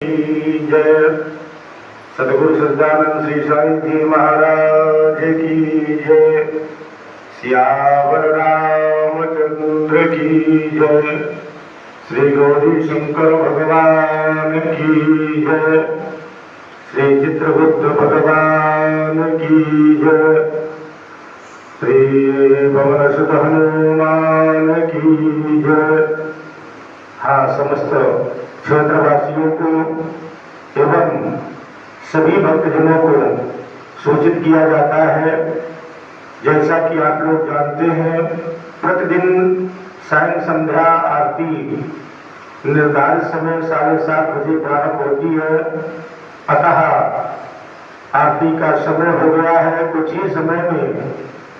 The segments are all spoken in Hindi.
जय। सदगुरु सच्चिदानंद श्री साईं जी महाराज की जय। सियावर रामचंद्र की जय। श्री गौरी शंकर भगवान की जय। श्री चित्रगुप्त भगवान की जय। श्री पवन सुत हनुमान की जय। हाँ, समस्त क्षेत्रवासियों को एवं सभी भक्तजनों को सूचित किया जाता है, जैसा कि आप लोग जानते हैं, प्रतिदिन सायं संध्या आरती निर्धारित समय 7:30 बजे प्रारंभ होती है। अतः आरती का समय हो गया है। कुछ ही समय में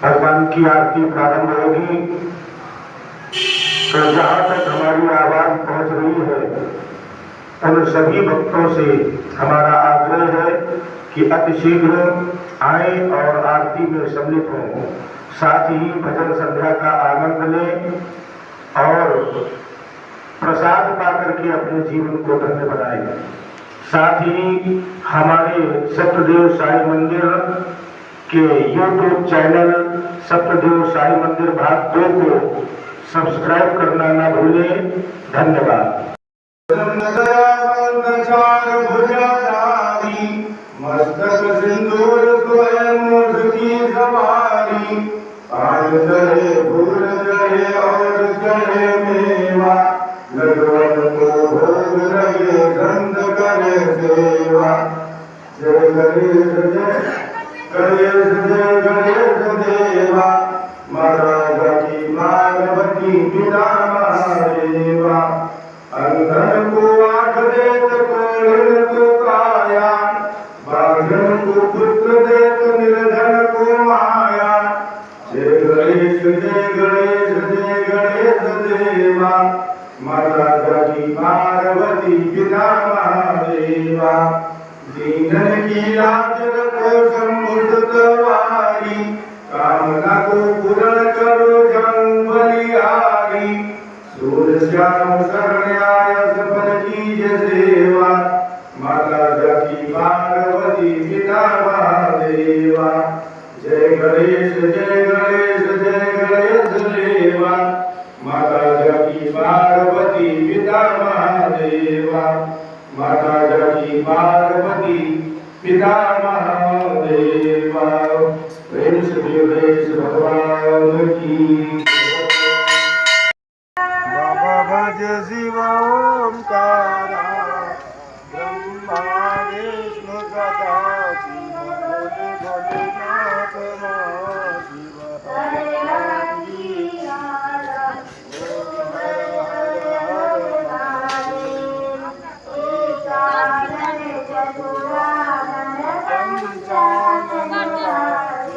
भगवान की आरती प्रारंभ होगी। तो जहाँ तक हमारी आवाज पहुँच रही है, उन सभी भक्तों से हमारा आग्रह है कि अतिशीघ्र आएं और आरती में सम्मिलित हों। साथ ही भजन संध्या का आनंद लें और प्रसाद पाकर के अपने जीवन को धन्य बनाएं। साथ ही हमारे सत्यदेव साई मंदिर के YouTube चैनल सत्यदेव साई मंदिर भाग 2 को सब्सक्राइब करना न भूलें। धन्यवाद। मस्तक सिंदूर स्वयं की सवारी, पान चढ़े फूल चढ़े और चढ़े मेवा, लगवन को भोग लगे संत करे सेवा। जय गणेश जय गणेश जय गणेश देवा, महाराजा की पार्वती पिता महादेवा। अंधन को आँख देत कोढ़िन को काया, बांधन को पुत्र देत निर्धन को माया। जय गणेश जय गणेश जय गणेश देवा, महाराजा की पार्वती पिता महादेवा। दीनन की लाज रखो शंभु सवारी, कामना को पूर्ण करो जंग बलिहारी। सूर्य श्याम शरण आय सफल कीजिए सेवा, माता की पार्वती पिता महादेवा। जय गणेश जय गणेश जय गणेश देवा, माता की पार्वती पिता महादेवा। माता की पार्वती पिता महादेवा। प्रेम से गणेश भगवान की। भज शिव ओंकारा, ब्रह्मा विष्णु सदा शिव, भोले भोलेनाथ महाशिव। हर हर हर महादेव, एकानन चतुरानन पंचानन हरे।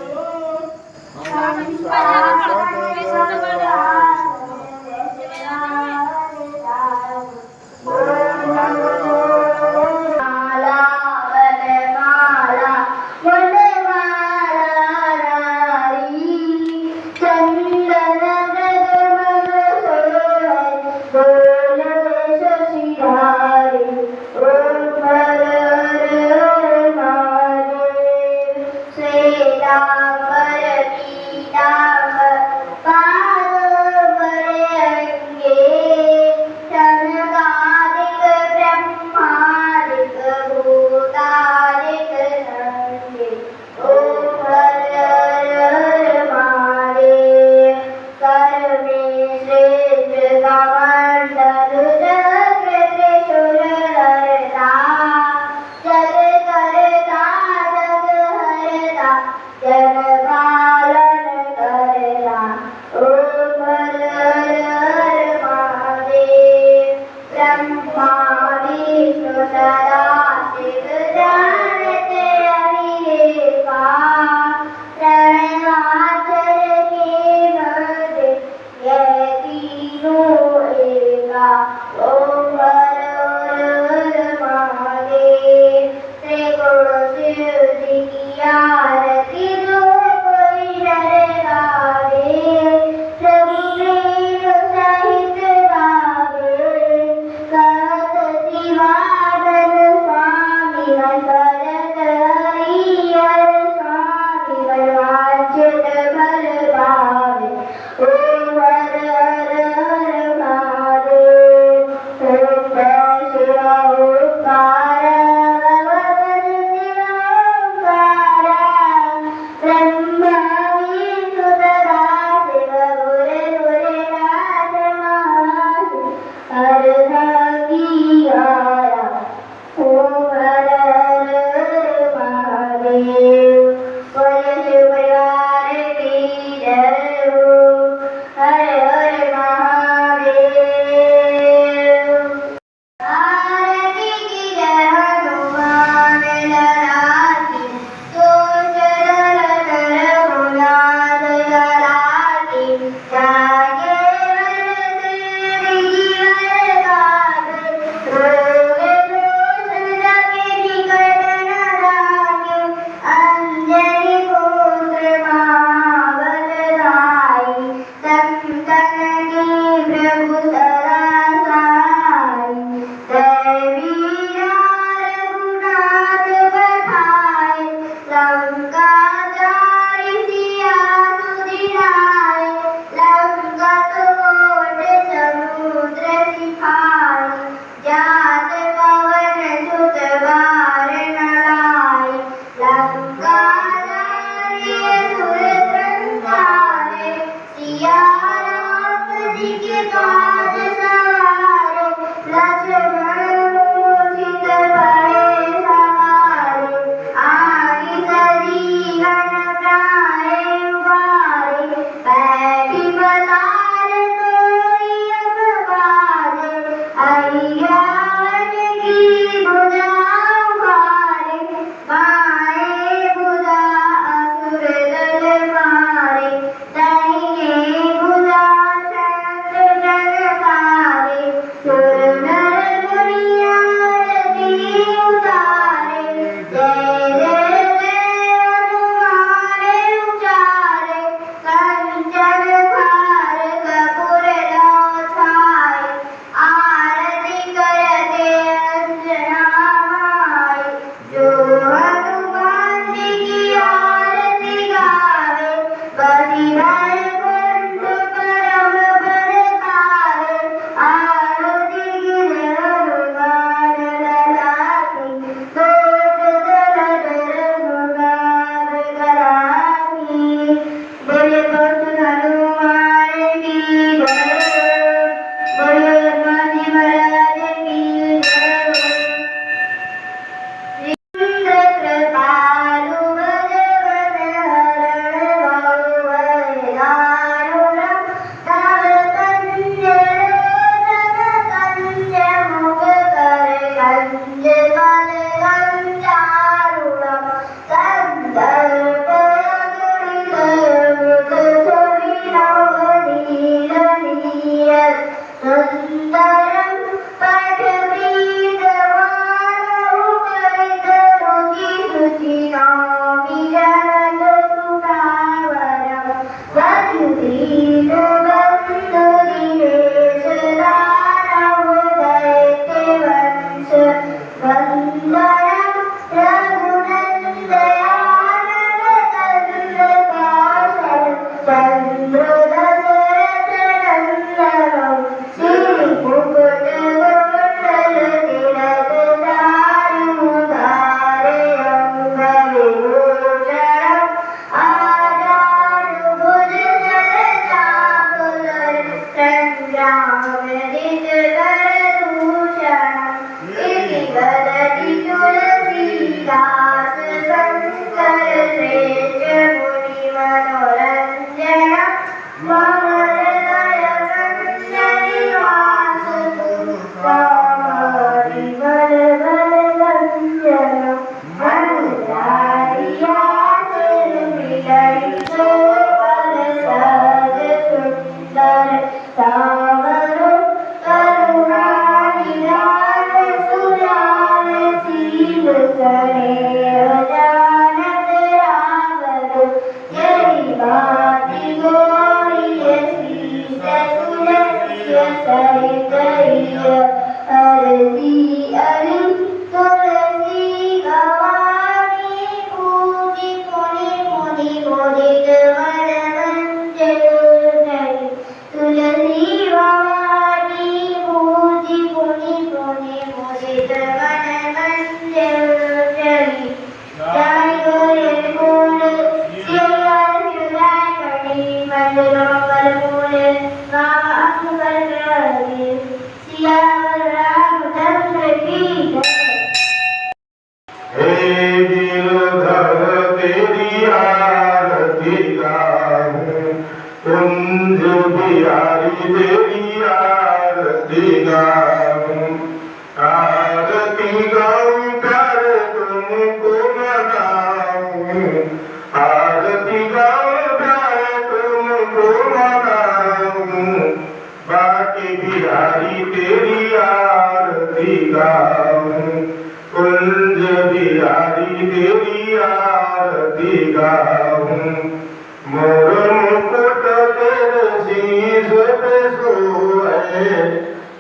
मोर मुकुट तेरे शीश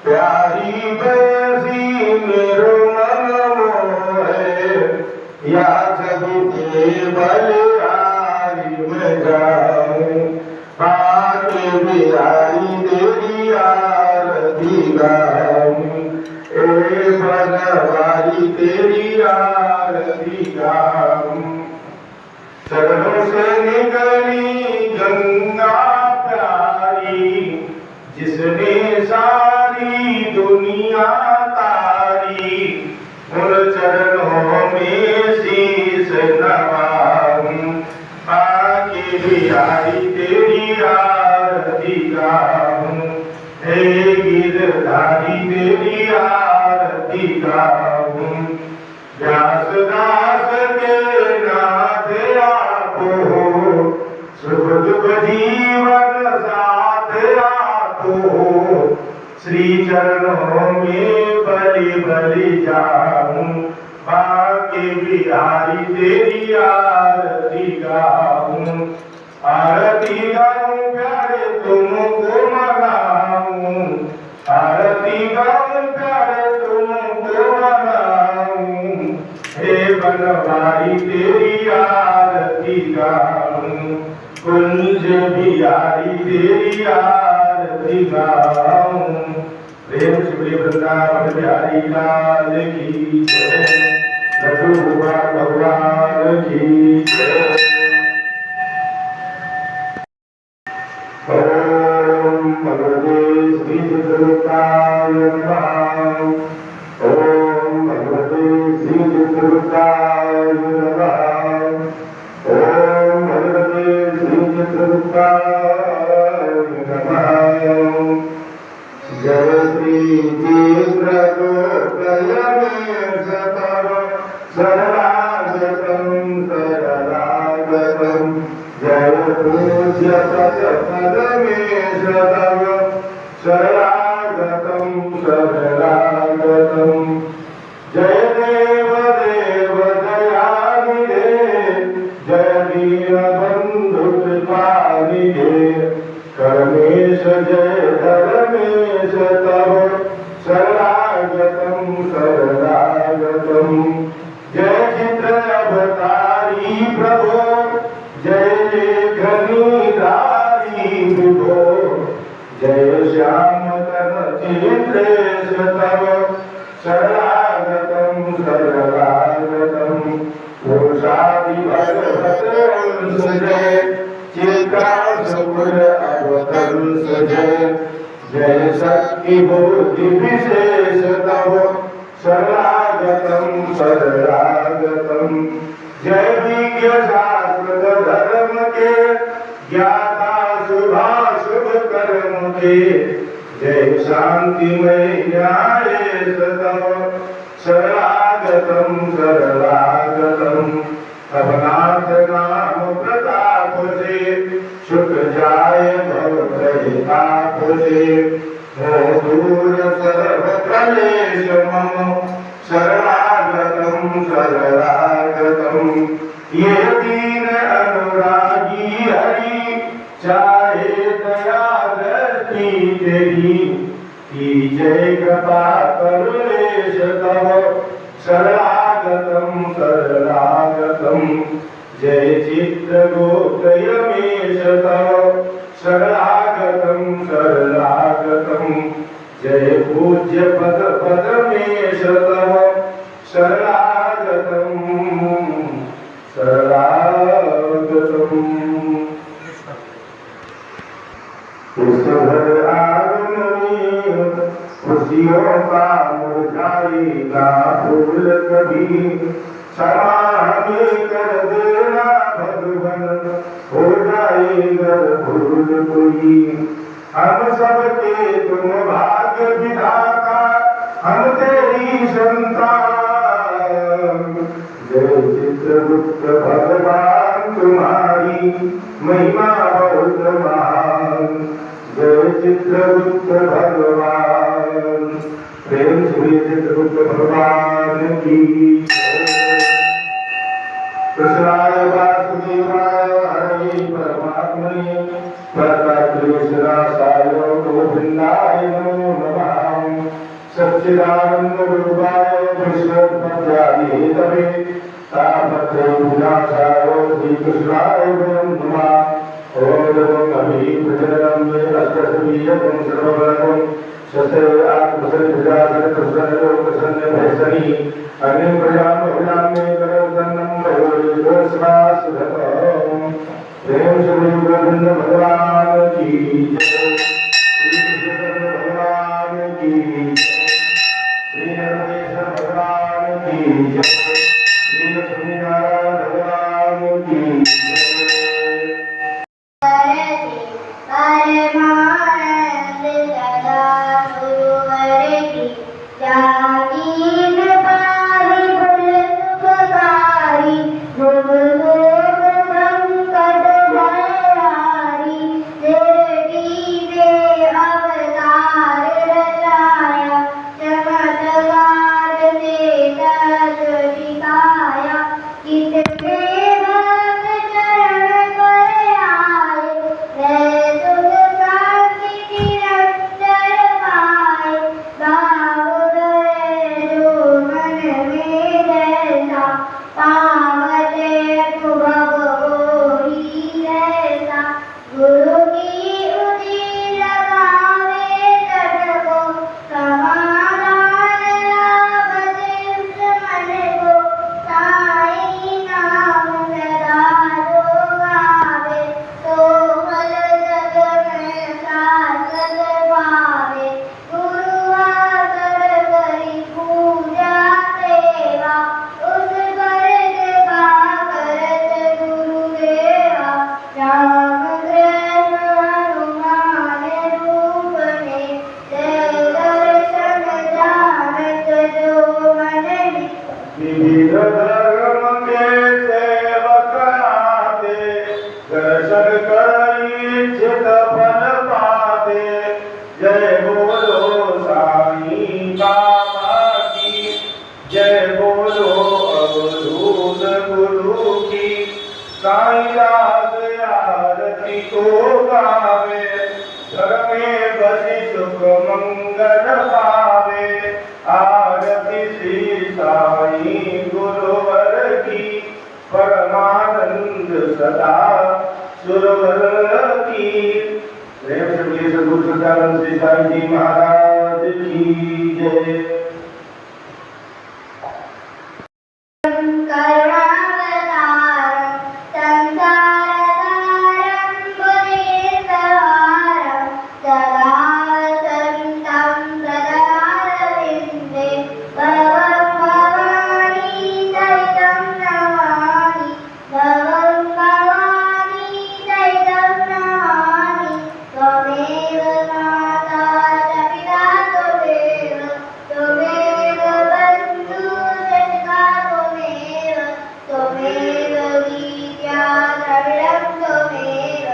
प्यारी बैसी मेरो मन मोहे, या छवि ते बलिहारी में जाऊं, पाके बिहारी तेरी आरती गाऊं, ए बनवारी तेरी आरती गाऊं। चरणों से निकली गंगा प्यारी, जिसने सारी दुनिया तारी, उन चरणों में शीश नवाऊं, आके बिहारी तेरी आरती गाऊं, हे गिरधारी तेरी आरती गाऊं। व्यासदास के नाथ आपो, सुख दुख जीवन साथ आपो, श्री चरणों में बलि बलि जाऊं, बाके बिहारी तेरी आरती गाऊं। आरती गाऊं प्यारे तुमको मनाऊं, आरती गाऊं प्यारे तुमको मनाऊं, हे बनवारी तेरी आरती गाऊं, कुंज बिहारी तेरी आरती गाऊं। प्रेम से बोलिए वृंदावन बिहारी लाल की जय, लड्डू गोपाल भगवान की जय। ओम भगवते श्री चित्रगुप्ताय नमः, ओम भगवते श्री चित्रगुप्ताय नमः, ओम भगवते श्री चित्रगुप्ताय नमः। जय श्री चित्रगुप्तय सतव शरणागतं शरणागतं, जय पूज्य परमेश तव शरणागतं शरणागतं। जय देव देव दयानिधे, जय दीनबन्धु कृपानिधे, परमेश जय धर्मेश तव शरणागतं शरणागतं। जय चित्र अवतारी प्रभो, जय लेखनीधारी विभो, जय श्याम तन चित्रेश तव शरणागतं शरणागतं। पुरुषादि भगवत अंश जय, चित्रांशपुर अवतंस जय, जय शक्ति बुद्धि विशेष तव शरणागतं शरणागतं। जय विज्ञ शास्त्र धर्म के, ज्ञाता शुभाशुभ कर्म के, जय शांतिमय न्यायेश तव शरणागतं शरणागतं। अवनाथ नाम प्रताप से, सुख जाय भवताप से, हो दूर सर्व क्लेश मम शरणागतं शरणागतं। ये दीन अनुरागी हरि, चाहे दया दृष्टि तेरी, जय कृपा करुणेश तव शरणागतं शरणागतं। जय चित्रगुप्तयमेश तव शरणागतं शरणागतं। जय पूज्य पद पदमेश तव शरणागतं शरणागतं। इस घर आंगन में खुशियों का मुरझाएगा फूल कभी, क्षमा हमें कर देना भगवन, हो जाएगा भूल कोई। हम सबके तुम भाग्य विधाता, हम तेरी संतान। जय चित्रगुप्त भगवान तुम्हारी महिमा बहुत महान, जय चित्रगुप्त भगवान। प्रेम से चित्रगुप्त भगवान की कृष्णाय वासुदेवाय हरे परमात्मने, कृष्णाय गोविंदाय नमो नमः। सच्चिदानंद रूपाय विश्वोत्पत्त्यादिहेतवे तापत्रे विनाशाय श्रीकृष्णाय वयं नमः। ओम अभि प्रचलनं मे अष्टसमीयं सर्वबलं शस्त्रे आत्मसंविदासन प्रसन्न प्रसन्न भैसनी अग्नि प्रजां महिलां मे करदन्नं भगवती सुधतं प्रेम श्री गोविंद भगवान की जय। श्री कृष्ण भगवान की जय। श्री नरसिंह भगवान की जय। श्री लक्ष्मीनारायण भगवान की जय। परमानंद सदा गुरुवर की जागीर पारी भूल सुखकारी भूल लोक संकट भयहारी शिरडी में अवतार रचाया चमत्कार से तत्व दिखाया कितने भक्त चरण पर आए वह सुख शांति निरंतर पाए भाव गए जो मन में जैसा पावते अनुभव होई ऐसा गुरु की उदी लगावे तट को समाधान लाभ सिद्ध मन को साई नाम सदा जो गावे तो फल जग में शाश्वत पावे गुरु आदर करी पूजा सेवा उस कर्ज का करत गुरुदेवा राम कृष्ण हनुमान रूप में जय दर्शन जानत जो मन में विविध धर्म के सेवक आते दर्शन करी इच्छित फल पाते। जय बोलो साईं बाबा की जय बोलो अवधूत गुरु की। साईं दास आरती को गावे घर में बसी सुख मंगल पावे। आरती श्री साई गुरुवर की परमानंद सदा सुरवर की। प्रेम से बोलिए सद्गुरु सच्चिदानंद श्री साई जी महाराज की जय। करुणावतारं संसारसारं पुरीसहारं सदा वसन्तं सदारविन्दे भवं भवानी सहितं नमामि भवं भवानी सहितं नमामि त्वमेव माता च पिता त्वमेव त्वमेव बन्धुः सखा त्वमेव त्वमेव विद्या द्रविडं त्वमेव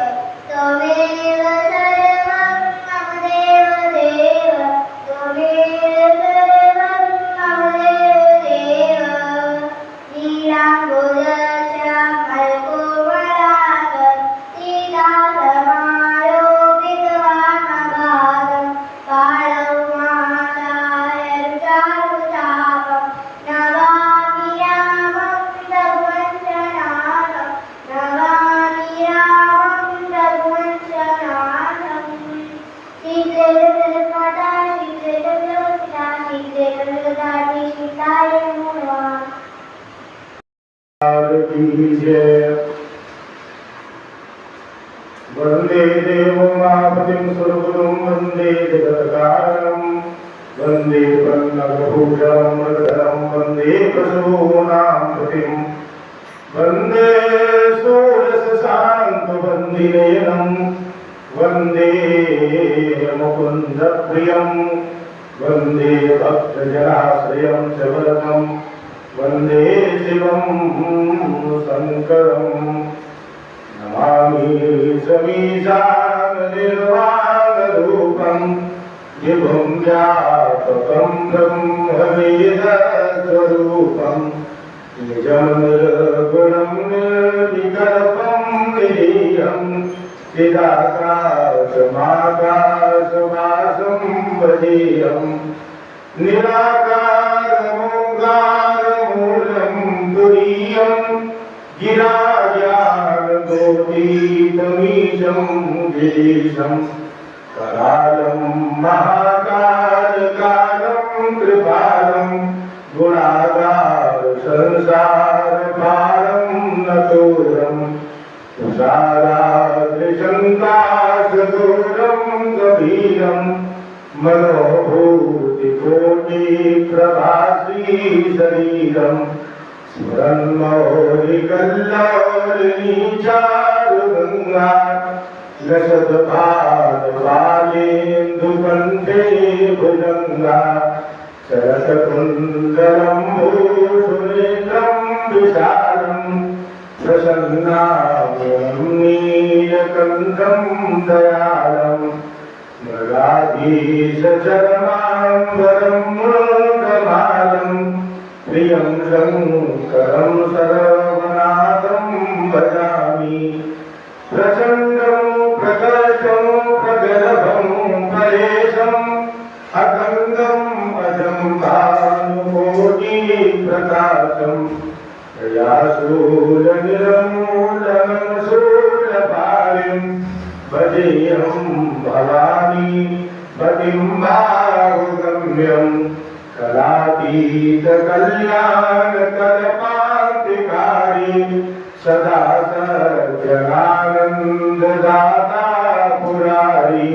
त्वमेव सर्वं मम देव देव त्वमेव सर्वं मम देव देव नीलाम्बुजश्यामलकोमलाङ्गं सीतासमारोपितवामभागं कालं मासाय चारुचापं नमामि रामं रघुवंशनाथं नमामि रामं रघुवंशनाथं शीघ्रे जगन्माता शीघ्रे जगद्योतिना शीघ्रे जगदाधि सीताय नमो नमः। की जय। वंदे देवमापतिं सुरगुरुं वंदे जगत्कारणं वंदे पन्नगभूषणं मृगधरं वंदे पशूनां पतिं वंदे षोडशशान्तवन्दिनयनं वंदे मुकुन्दप्रियं वंदे भक्तजनाश्रयं च वरदं वंदे शिवं शङ्करं नमामि समीशान निर्वाणरूपं विभुं व्यापकं ब्रह्मवेदस्वरूपं निजं निर्गुणं निर्विकल्पं निरीहं चिदाकाशमाकाशवासं भजेयं निराकारमोङ्कारमूलं तुरीयं गिराजागतोतीतमीशं गिरीशं करालं महाकालकालं कृपालं गुणागार संसारभारं नतोरं तुषाराद्रिशङ्काशदूरं गभीरं मनोभूतिकोटिप्रभासी शरीरं स्मरन्मौलिकल्लोलिनीचारुगङ्गा लसद्भालबालेन्दुकण्ठे भुजङ्गा शरतकुन्दलं भूषुनेत्रं विशालं प्रसन्नामयं नीलकण्ठं दयालम् मृगाधीशचरणाम्बरं मृगमालं प्रियं शङ्करं सर्वनाथं भजामि प्रचण्डं प्रकर्षं प्रगल्भं परेशम् अखण्डम् अजं भानुकोटिप्रकाशं प्रयाशूलनिर्मूलनं शूलपाणिं भजेयं भवानी पतिं बाहुगम्यं कलातीतकल्याणकल्पान्तिकारी सदा सज्जनानन्ददाता पुरारी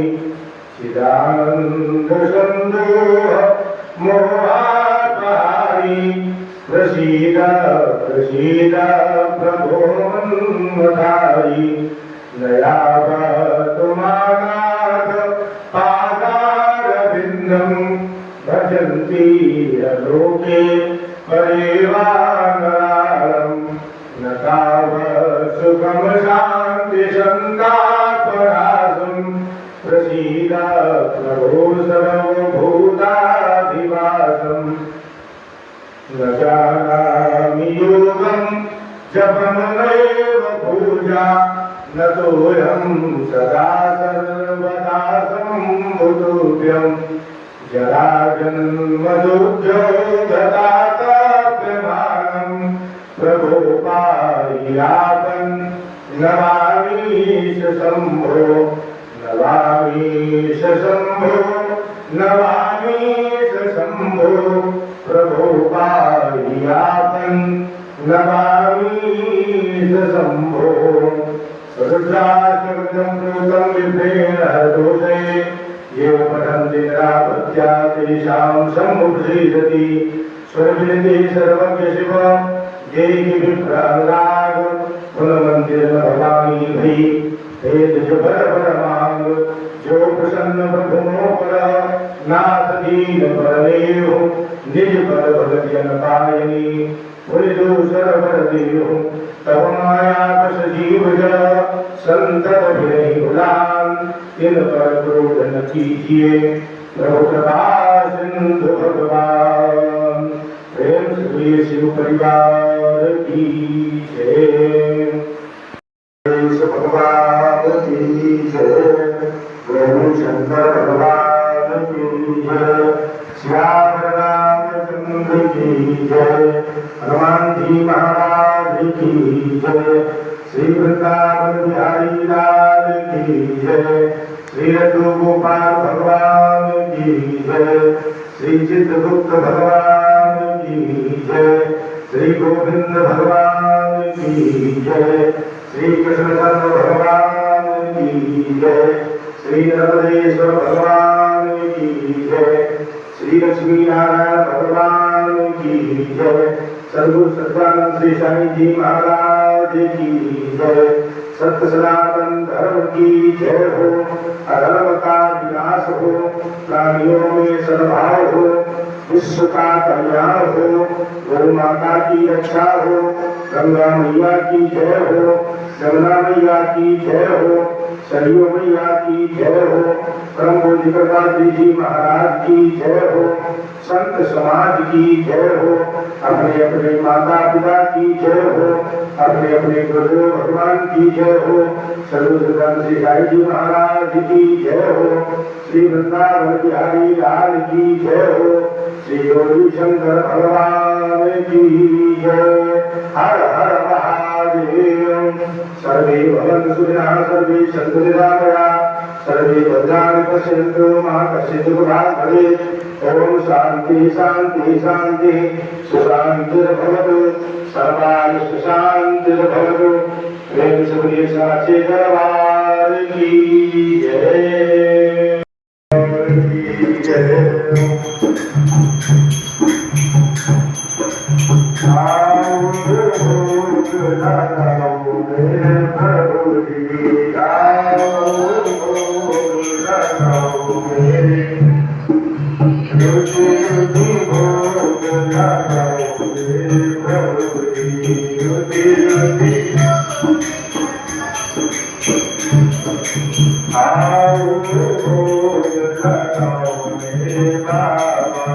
चिदानन्दसन्दोह मोहापहारी प्रसीद प्रसीद प्रभो मन्मथारी दयावतुमानाथ पादारविन्दं भजन्ति लोके परिवानराळं न तावत् सुखं शान्तिसन्तापरासं प्रसीद प्रभो सर्वभूताधिवासम् न जानामि योगं जपमनैव पूजा न तोऽयं सदा सर्वदा सम्भुतुभ्यं जराजन्मदुःखो गताताप्यमानं प्रभो पायापन् नमामीश शम्भो नमामीश शम्भो नमामीश शम्भो प्रभो पायापन् नमामीश शम्भो रुद्राक्षरं भूतं विभ्रेण हरदोषे ये पठन्ति निरापत्या तेषां समुपसीदति स्वरविनति सर्वज्ञ शिव देहि विप्रानुराग पुनमन्दिर भवानी भई हे तुझ भर मांग जो प्रसन्न प्रभुमो पर नाथ दीन परदेव निज पर भगत जन पायनी पुरि दूसर पर देव तब माया कस जीव जन संतत भिरहि गुलाम इन पर क्रोध न कीजिए प्रभु कृपा सिंधु भगवान प्रेम से शिव परिवार की जय भगवान की जय गुरु शंकर भगवान की जय श्याम रामचंद्र की जय हनुमान जी महाराज की जय श्री वृंदावन बिहारी लाल की जय श्री रघु गोपाल भगवान की जय श्री चित्रगुप्त भगवान की जय श्री गोविंद भगवान की जय श्री कृष्णचंद्र भगवान की जय श्री नर्मदेश्वर भगवान की जय श्री लक्ष्मी नारायण भगवान की जय सद्गुरु सच्चिदानंद श्री साईं जी महाराज की जय सत्य सनातन धर्म की जय हो अधर्म का विनाश हो प्राणियों में सद्भाव हो विश्व का कल्याण हो गौ माता की रक्षा हो गंगा मैया की जय हो जमुना मैया की जय हो सरयू मैया की जय हो परम पूज्य कृपाद्री जी महाराज की जय हो संत समाज की जय हो अपने अपने माता पिता की जय हो अपने अपने गुरुदेव भगवान की जय हो सर्वसुदान श्री साई जी महाराज की जय हो श्री वृंदावन बिहारी लाल की जय हो श्री गौरी शंकर भगवान की जय। हर हर महादेव। सर्वे भवन्तु सुखिनः सर्वे सन्तु निरामया सर्वे भद्राणि पश्यन्तु मा कश्चित् दुःखभाग् भवेत्। ओम शांति शांति शांति सुशांतिर्भवतु सर्वायुष्य शांतिर्भवतु। प्रेम से बोलिए साचे दरबार की जय की जय। आओ लगाओ मेरे प्रभु जी आओ लगाओ मेरे रुचि रुचि भोग लगाओ मेरे प्रभु जी रुचि रुचि आओ भोग लगाओ मेरे बाबा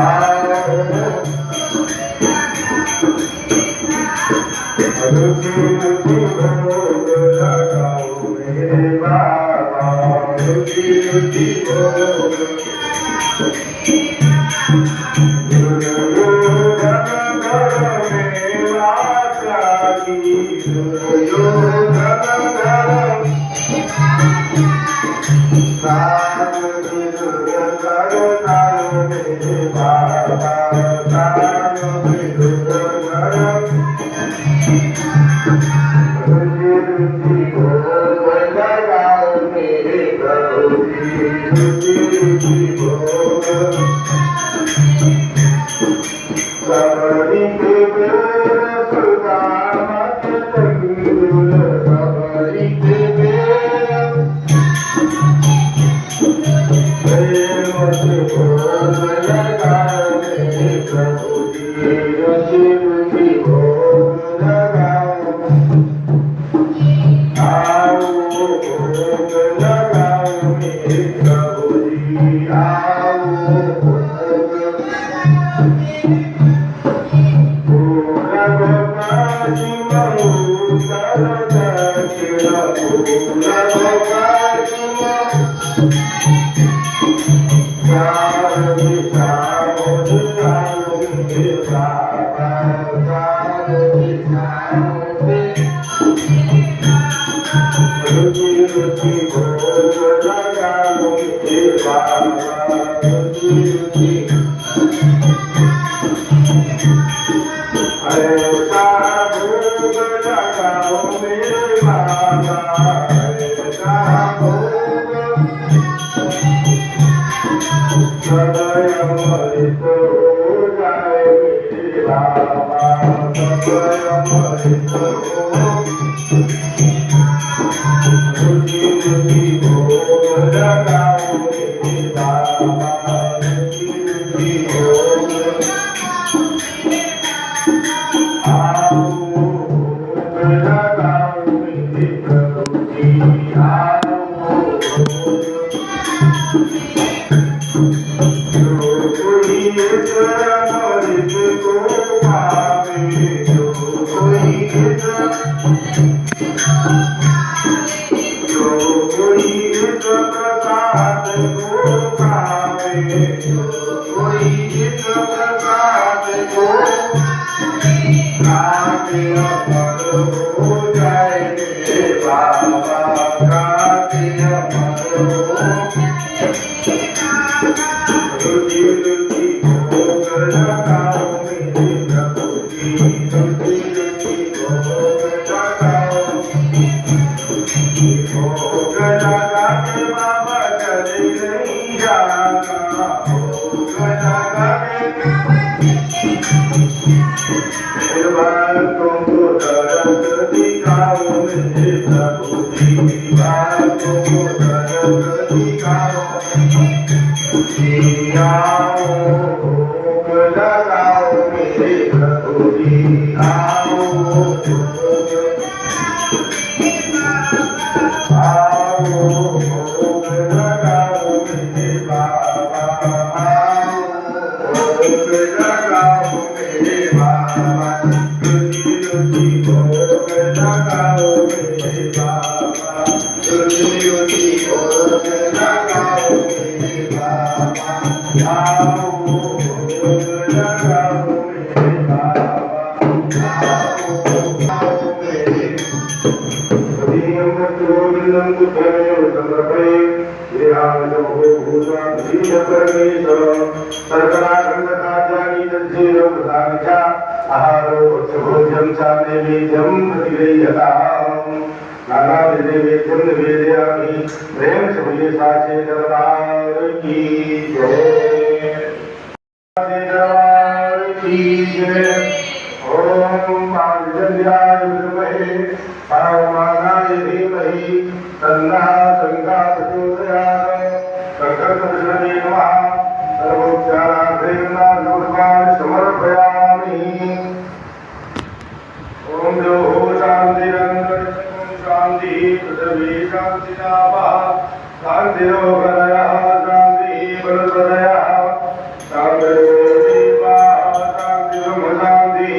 आओ रुचि रुचि भोग लगाओ मेरे बाबा रुचि रुचि भोग Now श्री परमेश्वर सर्वनाथंग खाद्यानि तज्जीव प्रधानच्या आहारो भोज्यं च नैवेद्यं प्रतिगृह्यताम् नाना नैवेद्यं निवेदयामि प्रेम से साचे दरबार की जय दरबार की जय ओम पांचजन्याय विद्महे परमानाय धीमहि तन्नः शंका प्रचोदयात् संकल्पदर्शने नमः सर्वोपचारार्थेन नमस्कार समर्पयामि ओम देवो शान्तिरन्तरिक्षं शान्तिः पृथिवी शान्तिरापः शान्तिरोगरयः शान्तिः बलप्रदयः शान्तिर्देवा शान्तिर्ब्रह्मशान्तिः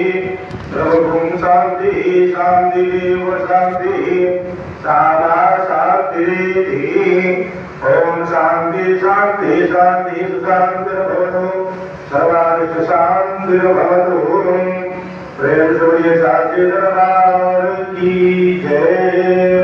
ब्रह्मभूं शान्तिः शान्तिरेव शान्तिः सादा शान्तिरेधि ओम शान्ति शान्ति शान्ति सुशान्तिर्भवतु सर्वाणि शान्तिर्भवतु प्रेम से साचे दरबार की जय।